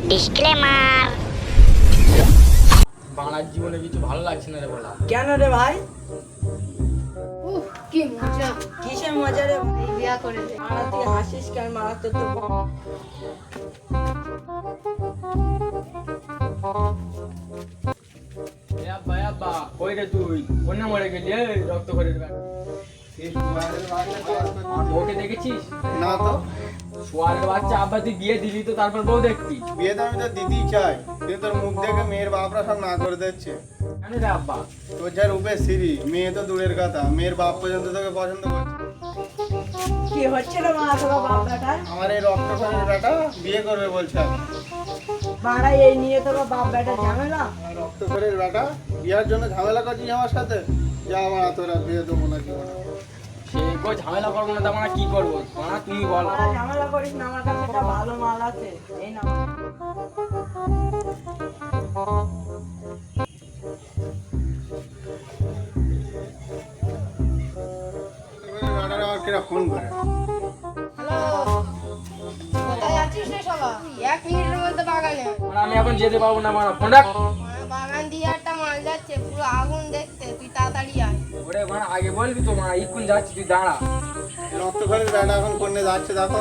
Disclaimer. বাংলার জীবনে কিছু ভালো লাগছে না রে বলা। কেন রে ভাই? উফ কি মজা, কিসের মজা রে? এই বিয়া করেছে। মারা তুই হাসিস কেন? মারা তো তো এ আব্বা এ আব্বা কই রে তুই? কোন না মরে গেলি রক্ত করে ওকে দেখেছিস? না তো, সোয়ারের বাচ্চা আব্বা তুই বিয়ে দিলি তো তারপর বউ দেখবি বিয়ে তো আমি তো দিতেই চাই, কিন্তু তোর মুখ দেখে মেয়ের বাপরা সব না করে দিচ্ছে। কেন রে আব্বা? তোর যা রূপের সিঁড়ি, মেয়ে তো দূরের কথা, মেয়ের বাপ পর্যন্ত তোকে পছন্দ করছে। কি হচ্ছে রে মারা তোর বাপ বেটা? আমার এই রক্ত খোরের বেটা বিয়ে করবে বলছে। মারা এই নিয়ে তোর বাপ বেটা ঝামেলা? রক্ত খোরের বেটা বিয়ার জন্য ঝামেলা করছিস আমার সাথে? যা আমার তোরা বিয়ে দেবো না কি না। সে গো ঝামেলা করবো না, তার কি করবো? মানা তুমি বল। মারা ঝামেলা করিস না, আমার কাছে একটা ভালো মাল আছে, এই না। বেটারা আমার কিরা ফোন করে। হ্যালো, কোথায় যাচ্ছিস রে শালা? 1 মিনিটের মধ্যে বাগানে আয়। মানা আমি এখন যেতে পারবো না, মানা ফোন রাখ। বাগান দিয়ে একটা মাল যাচ্ছে, পুরো আগুন দেখতে, তুই তাড়াতাড়ি আয়। ওরে মানা আগে বলবি তো, মানা ইকুন যাচ্ছি, তুই দাঁড়া। রক্ত খোরের বেটা এখন কোনে যাচ্ছে দেখো।